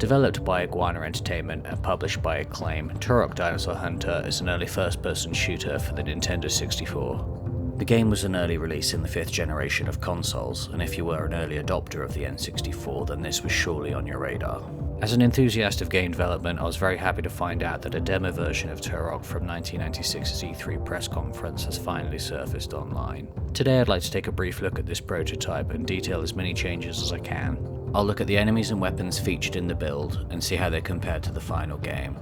Developed by Iguana Entertainment and published by Acclaim, Turok Dinosaur Hunter is an early first-person shooter for the Nintendo 64. The game was an early release in the 5th generation of consoles, and if you were an early adopter of the N64, then this was surely on your radar. As an enthusiast of game development, I was very happy to find out that a demo version of Turok from 1996's E3 press conference has finally surfaced online. Today I'd like to take a brief look at this prototype and detail as many changes as I can. I'll look at the enemies and weapons featured in the build and see how they compare to the final game.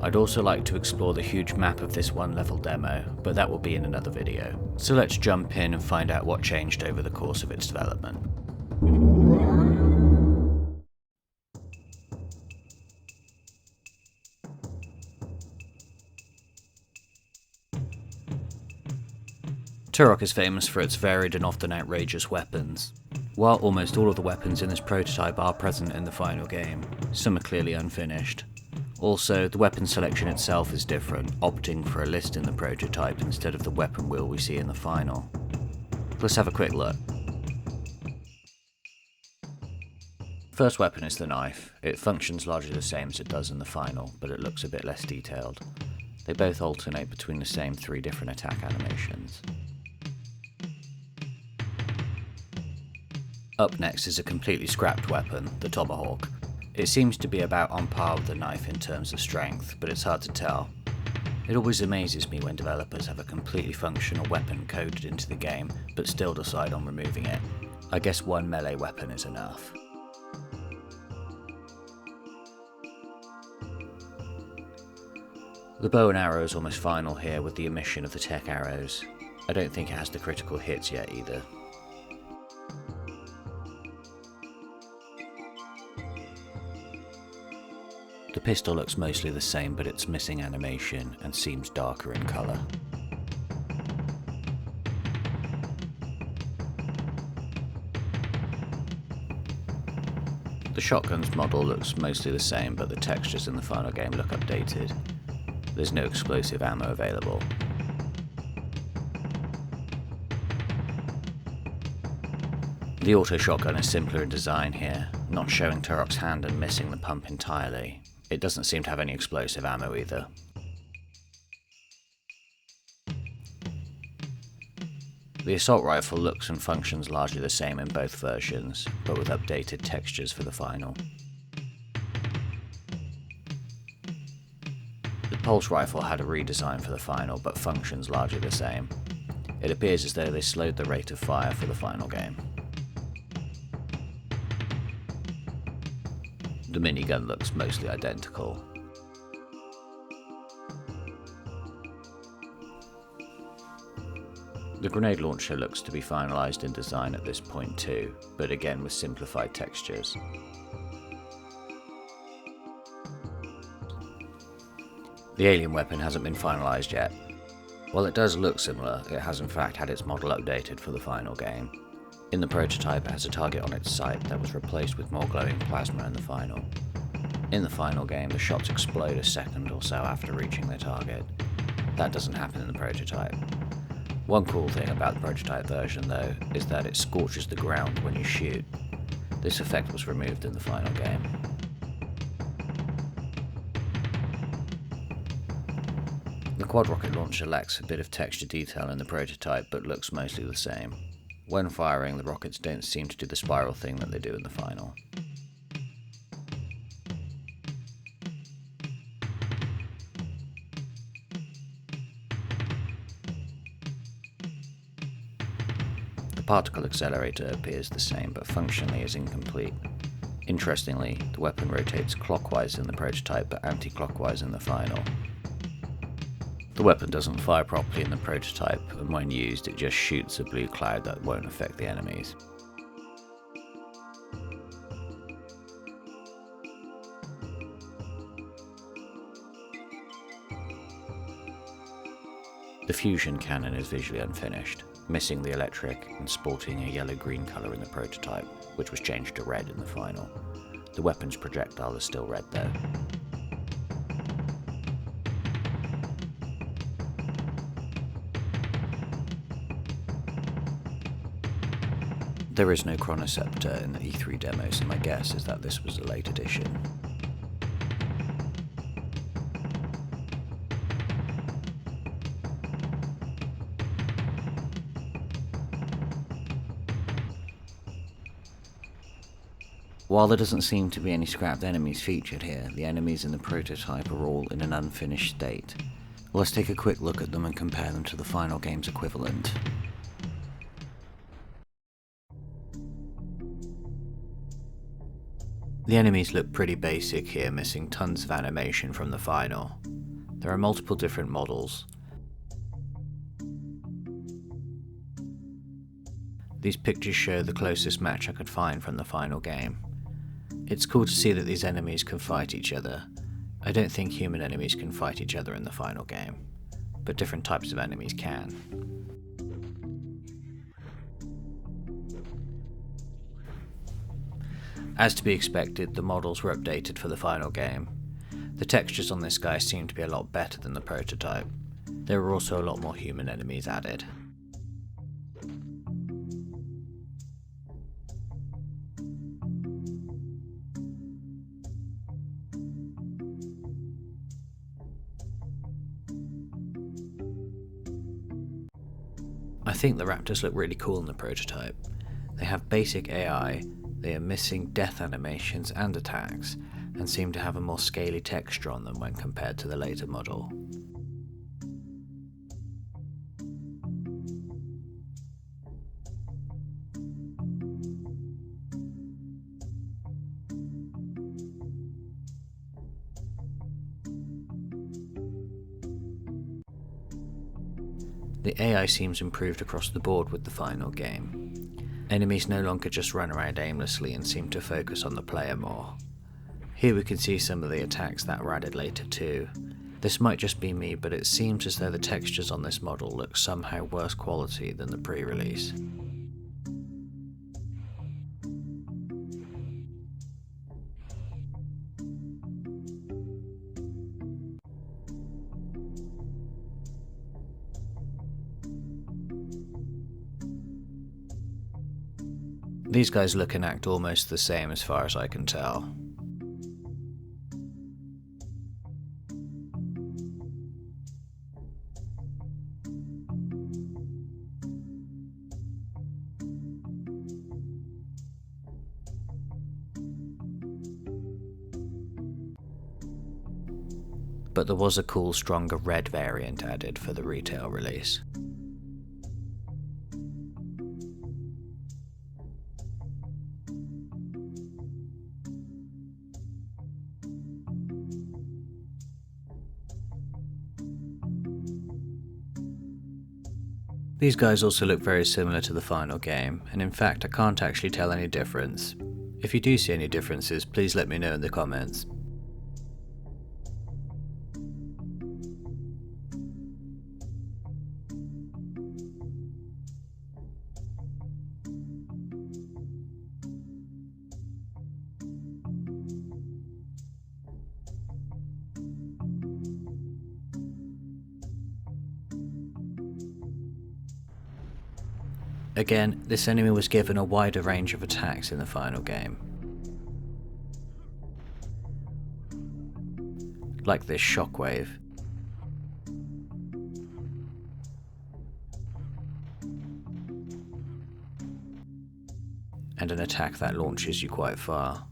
I'd also like to explore the huge map of this one level demo, but that will be in another video. So let's jump in and find out what changed over the course of its development. Turok is famous for its varied and often outrageous weapons. While almost all of the weapons in this prototype are present in the final game, some are clearly unfinished. Also, the weapon selection itself is different, opting for a list in the prototype instead of the weapon wheel we see in the final. Let's have a quick look. First weapon is the knife. It functions largely the same as it does in the final, but it looks a bit less detailed. They both alternate between the same 3 different attack animations. Up next is a completely scrapped weapon, the tomahawk. It seems to be about on par with the knife in terms of strength, but it's hard to tell. It always amazes me when developers have a completely functional weapon coded into the game, but still decide on removing it. I guess one melee weapon is enough. The bow and arrow is almost final here with the omission of the tech arrows. I don't think it has the critical hits yet either. The pistol looks mostly the same, but it's missing animation and seems darker in colour. The shotgun's model looks mostly the same, but the textures in the final game look updated. There's no explosive ammo available. The auto shotgun is simpler in design here, not showing Turok's hand and missing the pump entirely. It doesn't seem to have any explosive ammo either. The assault rifle looks and functions largely the same in both versions, but with updated textures for the final. The pulse rifle had a redesign for the final, but functions largely the same. It appears as though they slowed the rate of fire for the final game. The minigun looks mostly identical. The grenade launcher looks to be finalised in design at this point too, but again with simplified textures. The alien weapon hasn't been finalised yet. While it does look similar, it has in fact had its model updated for the final game. In the prototype it has a target on its sight that was replaced with more glowing plasma in the final. In the final game, the shots explode a second or so after reaching their target. That doesn't happen in the prototype. One cool thing about the prototype version though, is that it scorches the ground when you shoot. This effect was removed in the final game. The quad rocket launcher lacks a bit of texture detail in the prototype, but looks mostly the same. When firing, the rockets don't seem to do the spiral thing that they do in the final. The particle accelerator appears the same, but functionally is incomplete. Interestingly, the weapon rotates clockwise in the prototype, but anti-clockwise in the final. The weapon doesn't fire properly in the prototype, and when used it just shoots a blue cloud that won't affect the enemies. The fusion cannon is visually unfinished, missing the electric and sporting a yellow-green colour in the prototype, which was changed to red in the final. The weapon's projectile is still red though. There is no Chronoceptor in the E3 demo, so my guess is that this was a late addition. While there doesn't seem to be any scrapped enemies featured here, the enemies in the prototype are all in an unfinished state. Let's take a quick look at them and compare them to the final game's equivalent. The enemies look pretty basic here, missing tons of animation from the final. There are multiple different models. These pictures show the closest match I could find from the final game. It's cool to see that these enemies can fight each other. I don't think human enemies can fight each other in the final game, but different types of enemies can. As to be expected, the models were updated for the final game. The textures on this guy seem to be a lot better than the prototype. There were also a lot more human enemies added. I think the raptors look really cool in the prototype. They have basic AI, they are missing death animations and attacks, and seem to have a more scaly texture on them when compared to the later model. The AI seems improved across the board with the final game. Enemies no longer just run around aimlessly and seem to focus on the player more. Here we can see some of the attacks that were added later too. This might just be me, but it seems as though the textures on this model look somehow worse quality than the pre-release. These guys look and act almost the same as far as I can tell. But there was a cool, stronger red variant added for the retail release. These guys also look very similar to the final game, and in fact I can't actually tell any difference. If you do see any differences, please let me know in the comments. Again, this enemy was given a wider range of attacks in the final game. Like this shockwave. And an attack that launches you quite far.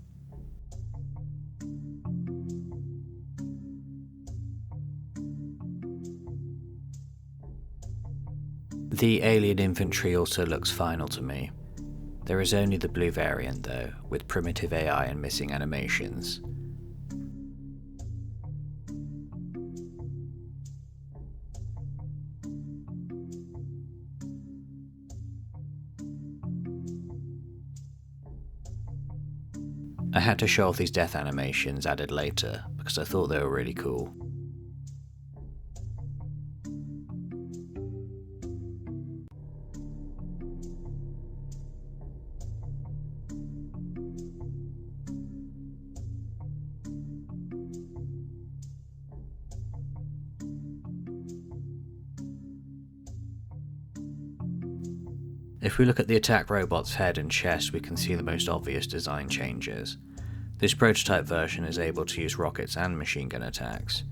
The alien infantry also looks final to me. There is only the blue variant though, with primitive AI and missing animations. I had to show off these death animations added later, because I thought they were really cool. If we look at the attack robot's head and chest, we can see the most obvious design changes. This prototype version is able to use rockets and machine gun attacks.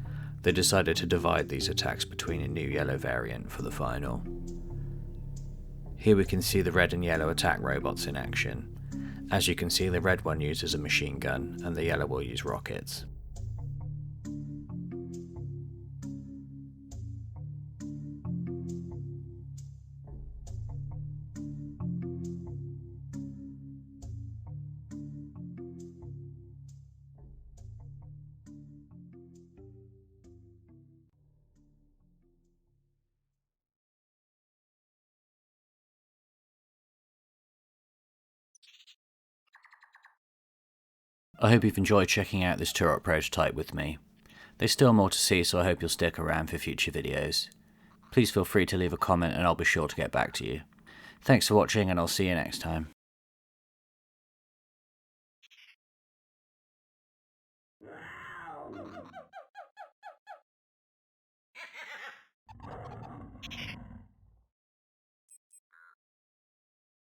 They decided to divide these attacks between a new yellow variant for the final. Here we can see the red and yellow attack robots in action, As you can see, the red one uses a machine gun and the yellow will use rockets. I hope you've enjoyed checking out this Turok prototype with me. There's still more to see, so I hope you'll stick around for future videos. Please feel free to leave a comment and I'll be sure to get back to you. Thanks for watching and I'll see you next time.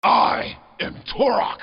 I am Turok